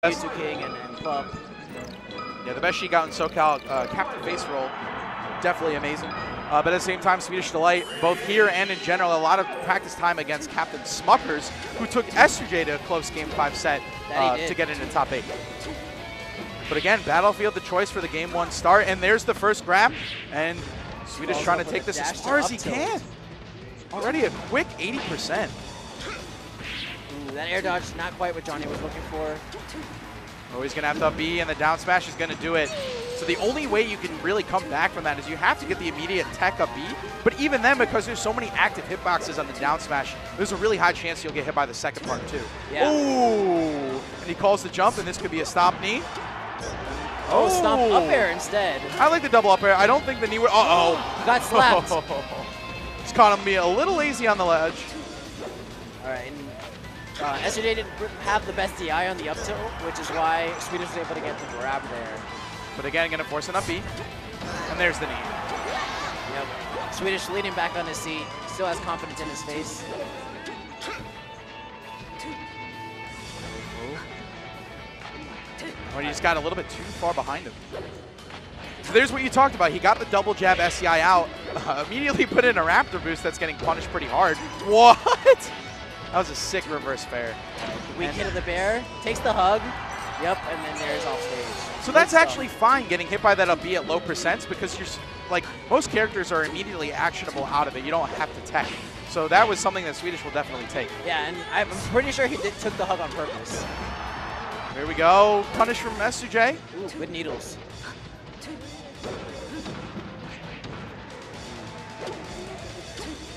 S2 King and Club. Yeah, the best Sheik out in SoCal, captain face roll, definitely amazing. But at the same time, Swedish Delight, both here and in general, a lot of practice time against Captain Smuckers, who took S2J to a close Game 5 set to get into top 8. But again, Battlefield the choice for the Game 1 start, and there's the first grab, and Swedish trying to take this as far as he can. Already a quick 80%. Ooh, that air dodge is not quite what Johnny was looking for. Oh, he's going to have to up B, and the down smash is going to do it. So the only way you can really come back from that is you have to get the immediate tech up B. But even then, because there's so many active hitboxes on the down smash, there's a really high chance you'll get hit by the second part too. Yeah. Ooh! And he calls the jump, and this could be a stomp knee. Oh, stomp up air instead. I like the double up air. I don't think the knee would. Uh-oh. Got slapped. It's caught him being a little lazy on the ledge. All right. S2J didn't have the best DI on the up tilt, which is why Swedish was able to get the grab there. But again, going to force an up B. And there's the knee. Yep. Swedish leaning back on his seat, still has confidence in his face. Well, he just got a little bit too far behind him. So there's what you talked about. He got the double jab SCI out, immediately put in a Raptor boost that's getting punished pretty hard. What? That was a sick reverse fair. Weak hit of the bear, takes the hug. Yep, and then there's off stage. So that's actually fine getting hit by that up B at low percents, because you're like most characters are immediately actionable out of it. You don't have to tech. So that was something that Swedish will definitely take. Yeah, and I'm pretty sure he took the hug on purpose. Here we go. Punish from S2J. Ooh, with needles.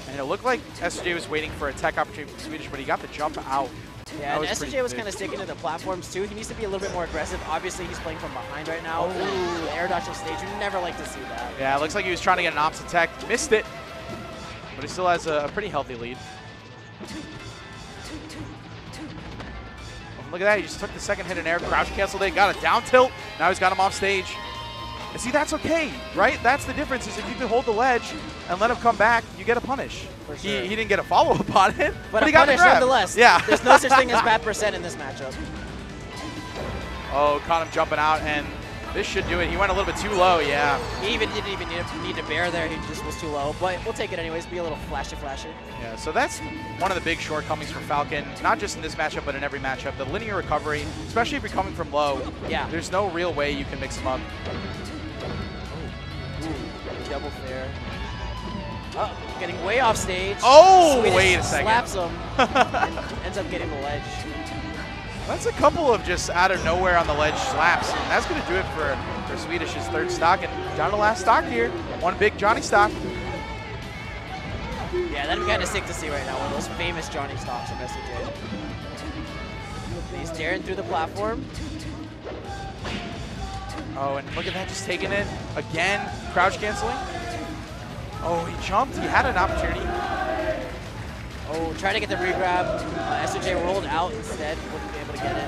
And it looked like S2J was waiting for a tech opportunity from Swedish, but he got the jump out. Yeah, and S2J was kind of sticking to the platforms too. He needs to be a little bit more aggressive. Obviously, he's playing from behind right now. Ooh, air dodge on stage. You never like to see that. Yeah, it looks like he was trying to get an opposite tech. Missed it. But he still has a pretty healthy lead. Oh, look at that. He just took the second hit in air, crouch canceled it, got a down tilt. Now he's got him off stage. And see, that's okay, right? That's the difference, is if you can hold the ledge and let him come back, you get a punish. For sure. He didn't get a follow-up on it, but a he got the punish grab. Nonetheless. Yeah. There's no such thing as bad percent in this matchup. Oh, caught him jumping out, and this should do it. He went a little bit too low, yeah. He didn't even need to bear there. He just was too low. But we'll take it anyways. Be a little flashy. Yeah, so that's one of the big shortcomings for Falcon, not just in this matchup, but in every matchup. The linear recovery, especially if you're coming from low, yeah, there's no real way you can mix them up. Ooh, double fair. Oh, getting way off stage. Oh, Swedish wait a second. Slaps him and ends up getting the ledge. That's a couple of just out of nowhere on the ledge slaps. And that's going to do it for Swedish's third stock. And down to last stock here. One big Johnny stock. Yeah, that'd be kind of sick to see right now. One of those famous Johnny stocks from S2J. He's daring through the platform. Oh, and look at that, just taking it. Again, crouch canceling. Oh, he jumped. He had an opportunity. Oh, trying to get the regrab. S2J rolled out instead. Wouldn't be able to get it.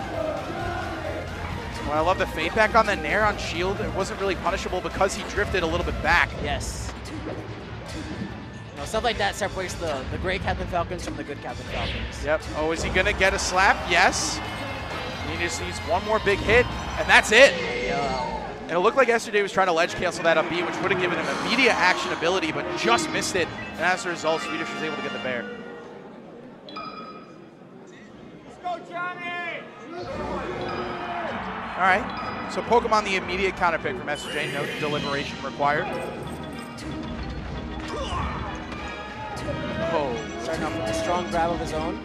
Well, I love the fade back on the nair on shield. It wasn't really punishable because he drifted a little bit back. Yes. You know, stuff like that separates the great Captain Falcons from the good Captain Falcons. Yep. Oh, is he going to get a slap? Yes. He just needs one more big hit, and that's it. And it looked like S2J was trying to ledge cancel that up B, which would have given him immediate action ability, but just missed it. And as a result, Swedish was able to get the bear. Let's go, Johnny! All right. So Pokemon, the immediate counter pick from S2J. No deliberation required. Oh. Starting off with a strong grab of his own.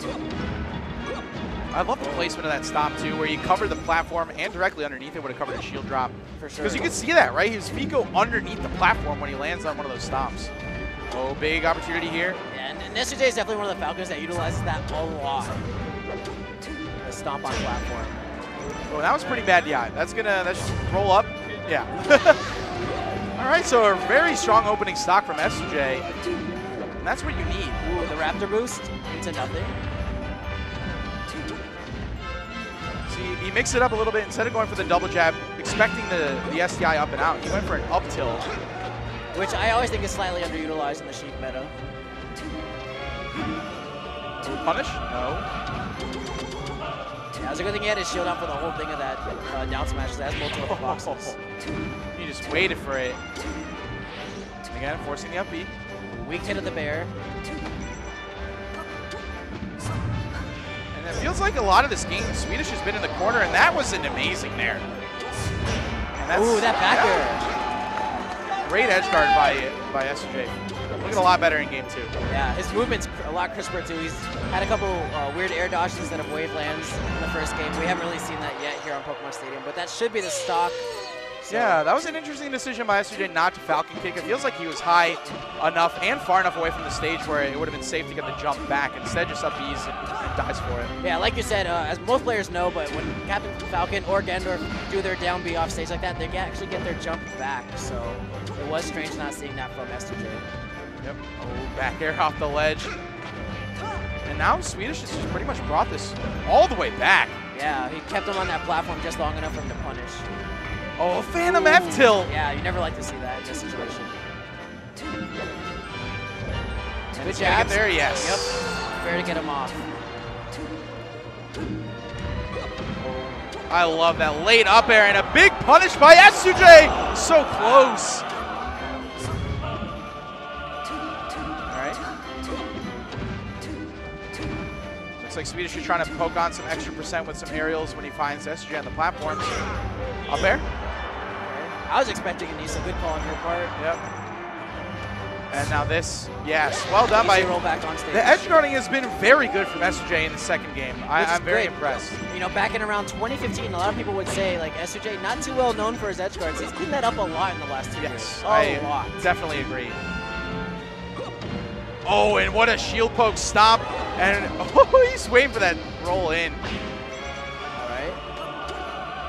I love the placement of that stomp, too, where you cover the platform and directly underneath it would have covered a shield drop. For sure. Because you can see that, right? His feet go underneath the platform when he lands on one of those stomps. Oh, big opportunity here. Yeah, and S2J is definitely one of the Falcons that utilizes that a lot. The stomp on platform. Oh, that was pretty bad DI. That's just roll up. Yeah. All right, so a very strong opening stock from S2J. And that's what you need. Ooh, the Raptor boost into nothing. He mixed it up a little bit. Instead of going for the double jab, expecting the SDI up and out, he went for an up tilt. Which I always think is slightly underutilized in the Sheik meta. Punish? No. Yeah, Yeah, it's a good thing he had his shield out for the whole thing of that down smash. That has multiple boxes. He just waited for it. Again, forcing the up B. Weak hit of the bear. And it feels like a lot of this game, Swedish has been in the corner, and that was an amazing nair. Ooh, that back air. Great edge guard by S2J. Looking a lot better in game 2. Yeah, his movement's a lot crisper too. He's had a couple weird air dodges instead of wave lands in the first game. We haven't really seen that yet here on Pokemon Stadium, but that should be the stock. So. Yeah, that was an interesting decision by S2J not to Falcon kick. It feels like he was high enough and far enough away from the stage where it would have been safe to get the jump back. Instead, just up B's and dies for it. Yeah, like you said, as most players know, but when Captain Falcon or Gendorf do their down B off stage like that, they actually get their jump back. So it was strange not seeing that from S2J. Yep. Oh, back air off the ledge. And now Swedish has just pretty much brought this all the way back. Yeah, he kept him on that platform just long enough for him to punish. Oh, Phantom F-tilt. Yeah, you never like to see that in this situation. Good jab there, yes. Yep. Fair to get him off. I love that late up air and a big punish by S2J. So close. Looks like Swedish is trying to poke on some extra percent with some aerials when he finds S2J on the platform. Up air. I was expecting a Nisa. Good call on your part. Yep. And now this, yes, well done by. Roll back on stage. The edge guarding has been very good from S2J in the second game. I'm very impressed. You know, back in around 2015, a lot of people would say like S2J not too well known for his edge guards. He's cleaned that up a lot in the last 2 years. I definitely agree. Oh, and what a shield poke stop. And oh, he's waiting for that roll in. All right.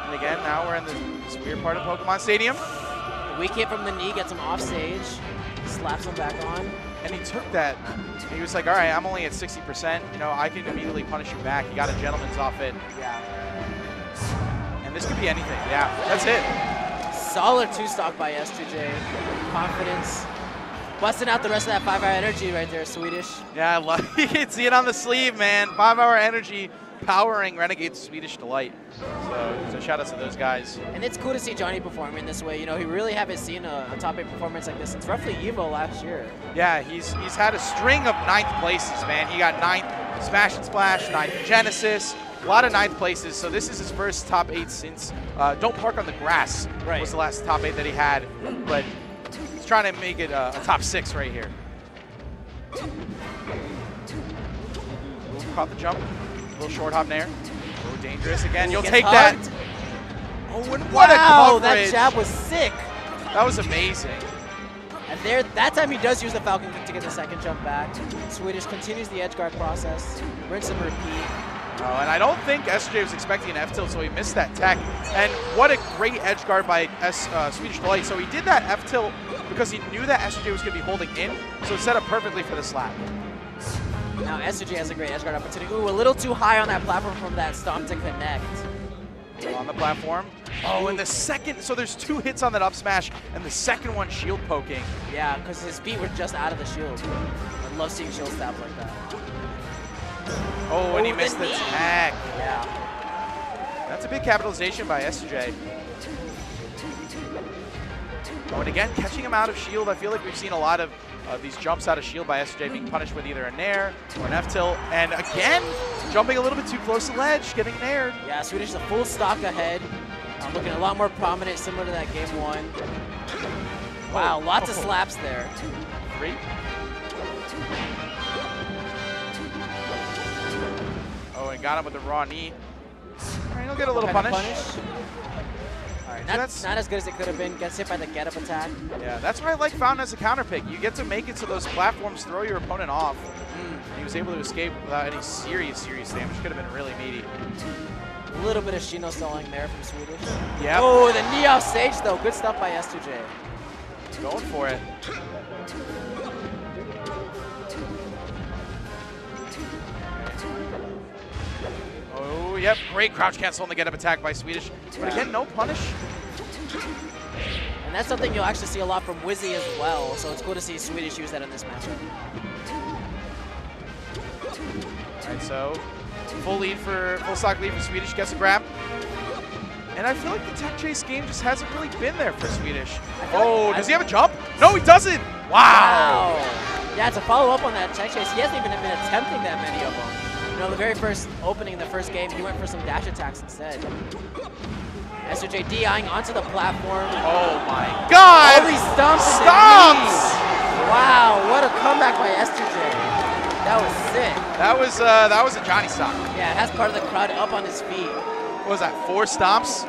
And again, now we're in this weird part of Pokemon Stadium. Weak hit from the knee, gets him off stage, slaps him back on. And he took that. He was like, all right, I'm only at 60%. You know, I can immediately punish you back. He got a gentleman's off it. Yeah. And this could be anything. Yeah, that's it. Solid 2-stock by S2J. Confidence. Busting out the rest of that 5-hour energy right there, Swedish. Yeah, I love you can see it on the sleeve, man. 5-hour energy powering Renegade's Swedish delight. So shout out to those guys. And it's cool to see Johnny performing this way. You know, he really haven't seen a top 8 performance like this since roughly EVO last year. Yeah, he's had a string of 9th places, man. He got 9th Smash and Splash, 9th Genesis, a lot of 9th places. So this is his first top 8 since Don't Park on the Grass was the last top 8 that he had. But he's trying to make it a top 6 right here. Caught the jump. Little short hop nair. Oh, dangerous again. You'll take that. Oh, and what a coverage. That jab was sick. That was amazing. And there, that time he does use the Falcon kick to get the second jump back. Swedish continues the edge guard process. Rinse and repeat. Oh, and I don't think S2J was expecting an F-tilt, so he missed that tech. And what a great edge guard by Swedish Delight. So he did that F-tilt because he knew that S2J was going to be holding in, so it set up perfectly for the slap. Now S2J has a great edge guard opportunity. Ooh, a little too high on that platform from that stomp to connect. On the platform. Oh, and the second, so there's 2 hits on that up smash, and the second one shield poking. Yeah, because his feet were just out of the shield. I love seeing shield stabs like that. Oh, and he missed the tag. Yeah. That's a big capitalization by S2J. Oh, and again, catching him out of shield. I feel like we've seen a lot of these jumps out of shield by S2J being punished with either a nair or an F-tilt. And again, jumping a little bit too close to ledge, getting naired. Yeah, Swedish is a full stock ahead. Looking a lot more prominent, similar to that game 1. Wow, lots of slaps there. 3. Oh, and got him with the raw knee. All right, he'll get a little punish. All right, not as good as it could have been. Gets hit by the get-up attack. Yeah, that's what I like Fountain as a counter pick. You get to make it so those platforms throw your opponent off. He was able to escape without any serious damage. Could have been really meaty. A little bit of Shino stalling there from Swedish. Yeah. Oh, the knee off stage though. Good stuff by S2J. Going for it. Oh, yep. Great crouch cancel on the get-up attack by Swedish. But again, no punish. And that's something you'll actually see a lot from Wizzy as well. So it's cool to see Swedish use that in this matchup. All right, so Full stock lead for Swedish, gets a grab. And I feel like the tech chase game just hasn't really been there for Swedish. Oh, does he have a jump? No, he doesn't. Wow. Yeah, to follow up on that tech chase, he hasn't even been attempting that many of them. You know, the very first opening in the first game, he went for some dash attacks instead. S2J DIing onto the platform. Oh my God! All these stomps! Wow, what a comeback by S2J. That was sick. That was a Johnny stomp. Yeah, it has part of the crowd up on his feet. What was that, 4 stomps?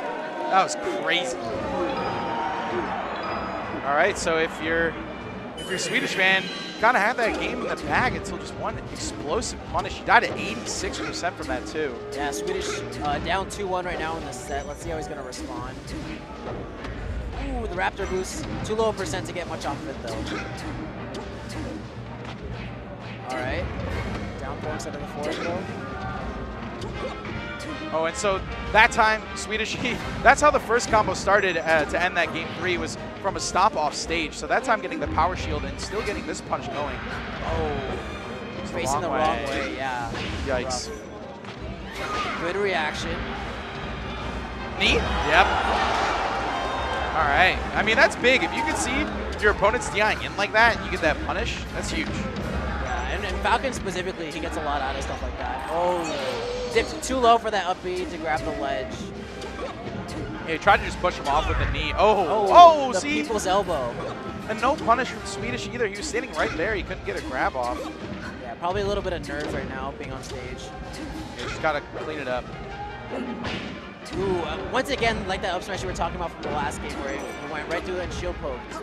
That was crazy. All right, so if you're Swedish, man, kind of had that game in the bag until just one explosive punish. He died at 86% from that too. Yeah, Swedish down 2-1 right now in the set. Let's see how he's gonna respond. Ooh, the Raptor boost. Too low a percent to get much off of it though. All right, down 4 instead of the 4 though. Oh, and so that time, Swedish, that's how the first combo started to end that game 3, was from a stop off stage. So that time getting the power shield and still getting this punch going. Oh, facing the wrong way, yeah. Yikes. Rough. Good reaction. Knee? Yep. All right. I mean, that's big. If you can see your opponent's DIing in like that and you get that punish, that's huge. Yeah, and Falcon specifically, he gets a lot out of stuff like that. Oh, dipped too low for that up B to grab the ledge. Yeah, he tried to just push him off with the knee. Oh, the see? people's elbow. And no punish from Swedish either. He was standing right there. He couldn't get a grab off. Yeah, probably a little bit of nerves right now being on stage. Yeah, just got to clean it up. Ooh, once again, like that up smash you were talking about from the last game where he went right through and shield poked.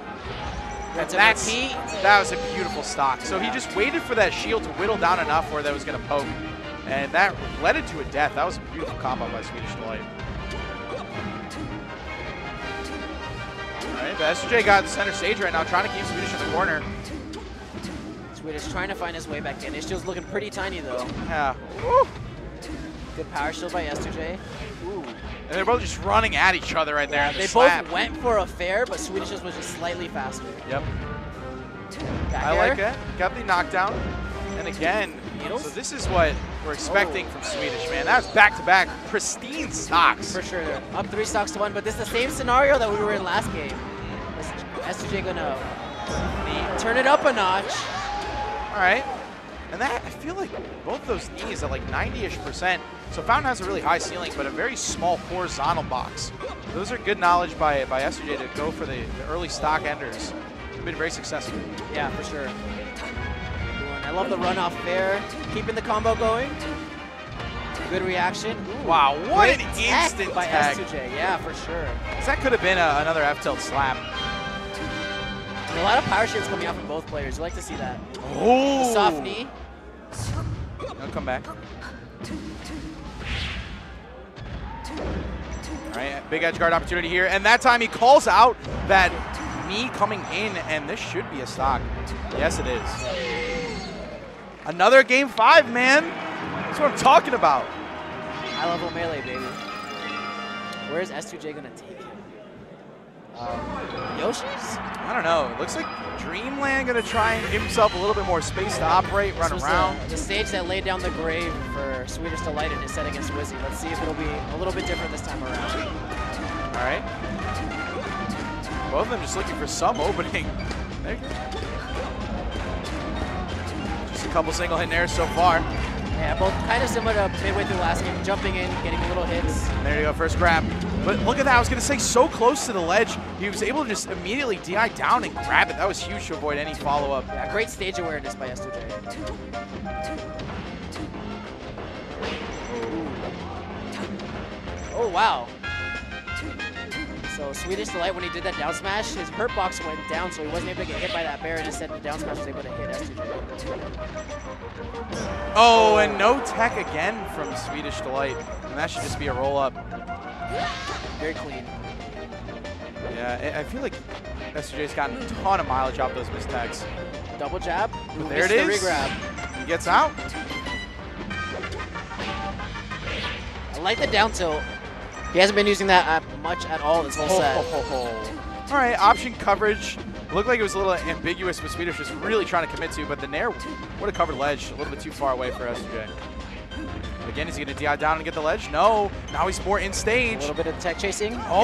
That was a beautiful stock. So he just waited for that shield to whittle down enough where that was going to poke. And that led into a death. That was a beautiful combo by Swedish Delight. All right, the S2J got the center stage right now, trying to keep Swedish in the corner. Swedish trying to find his way back in. His shield's looking pretty tiny though. Yeah. Woo. Good power shield by S2J. Ooh. And they're both just running at each other right there. They both went for a fair, but Swedish's was just slightly faster. Yep. I like it. Got the knockdown. And again, Needles? so this is what we're expecting from Swedish, man. That's back-to-back pristine stocks. For sure. Up 3 stocks to 1, but this is the same scenario that we were in last game. Is S2J gonna turn it up a notch? All right. And that, I feel like both those knees are like 90-ish%. So Fountain has a really high ceiling, but a very small horizontal box. Those are good knowledge by S2J to go for the early stock enders. They've been very successful. Yeah, for sure. I love the runoff there, keeping the combo going. Good reaction. Ooh, wow, what an instant by tag. S2J. Yeah, for sure. That could have been another F-tilt slap. And a lot of power shields coming out from both players. You like to see that. Oh! The soft knee. I'll come back. All right, big edge guard opportunity here. And that time he calls out that knee coming in, and this should be a stock. Yes, it is. Another game 5, man. That's what I'm talking about. High level melee, baby. Where's S2J gonna take him? Yoshi's? I don't know. It looks like Dreamland gonna try and give himself a little bit more space to operate, run around. The stage that laid down the grave for Swedish Delight in his set against Wizzy. Let's see if it'll be a little bit different this time around. All right. Both of them just looking for some opening. There you go. Just a couple single hit airs so far. Yeah, both kind of similar to midway through last game, jumping in, getting little hits. There you go, first grab. But look at that, I was gonna say so close to the ledge, he was able to just immediately DI down and grab it. That was huge to avoid any follow-up. Yeah, great stage awareness by S2J. Oh, wow. So Swedish Delight, when he did that down smash, his hurt box went down, so he wasn't able to get hit by that bear, and instead the down smash was able to hit S2J. Oh, and no tech again from Swedish Delight. And that should just be a roll-up. Very clean. Yeah, I feel like S2J's gotten a ton of mileage off those missed tags. Double jab. There it is. The re-grab. He gets out. I like the down tilt. He hasn't been using that much at all this whole set. All right, option coverage. Looked like it was a little ambiguous, but Swedish was really trying to commit to, but the Nair would have covered ledge a little bit too far away for S2J. Again, is he going to DI down and get the ledge? No. Now he's more in A stage. little bit of tech chasing. Oh,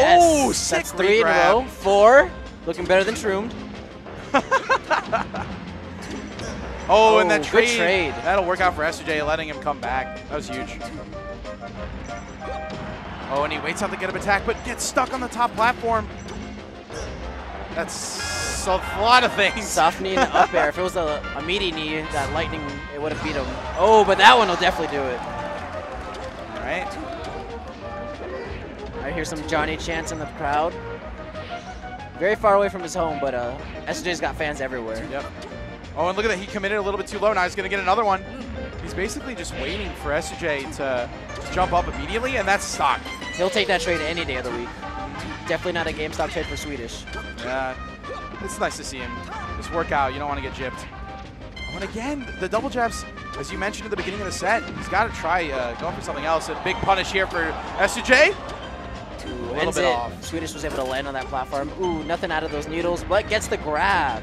yes. sick That's 3 in a re-grab. row. 4. Looking better than Shroomed. Oh, and that good trade. trade. That'll work out for S2J, letting him come back. That was huge. Oh, and he waits out to get him attack, but gets stuck on the top platform. That's a lot of things. Soft knee and up air. If it was a meaty knee, that lightning, it would have beat him. Oh, but that one will definitely do it. All right. I hear some Johnny chants in the crowd. Very far away from his home, but S2J's got fans everywhere. Yep. Oh, and look at that. He committed a little bit too low. Now he's going to get another one. He's basically just waiting for S2J to jump up immediately, and that's stock. He'll take that trade any day of the week. Definitely not a GameStop trade for Swedish. Yeah, it's nice to see him just work out. You don't want to get gypped. Oh, and again, the double jabs, as you mentioned at the beginning of the set, he's got to try going for something else. A big punish here for S2J. Ooh, a little ends bit it. off. Swedish was able to land on that platform. Ooh, nothing out of those needles, but gets the grab.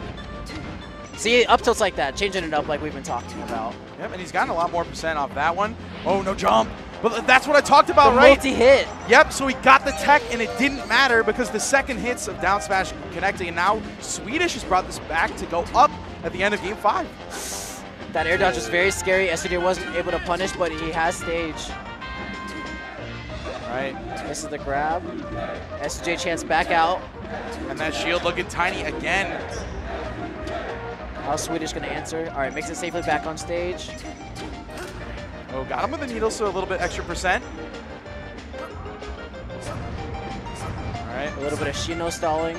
See, up tilts like that, changing it up like we've been talking about. Yep, and he's gotten a lot more percent off that one. Oh, no jump. But that's what I talked about, The right? multi-hit. Yep, so he got the tech, and it didn't matter because the second hits of down smash connecting, and now Swedish has brought this back to go up at the end of Game 5. That air dodge was very scary. S2J wasn't able to punish, but he has stage. Right. This is the grab. S2J chance back out. And that shield looking tiny again. How's Swedish going to answer? All right, makes it safely back on stage. Oh, got him with the needle, so a little bit extra percent. All right. A little bit of Shino stalling.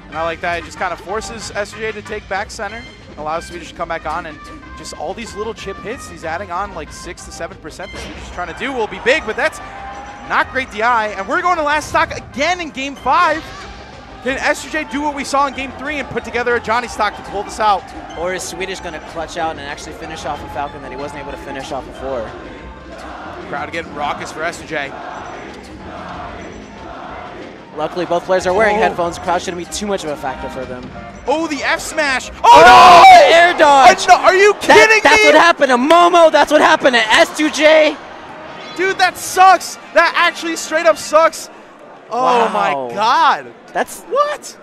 And I like that. It just kind of forces S2J to take back center, allows Swedish to come back on, and just all these little chip hits, he's adding on like 6 to 7% that Swedish is trying to do will be big, but that's not great DI. And we're going to last stock again in Game 5. Can S2J do what we saw in Game 3 and put together a Johnny stock to pull this out? Or is Swedish going to clutch out and actually finish off a Falcon that he wasn't able to finish off before? Crowd getting raucous for S2J. Luckily, both players are wearing headphones. Crowd shouldn't be too much of a factor for them. Oh, the F smash. Oh, Oh, no! the air dodge! No, are you kidding That's me? what happened to Momo. That's what happened to S2J. Dude, that sucks. That actually straight up sucks. Oh Wow. my God. That's What?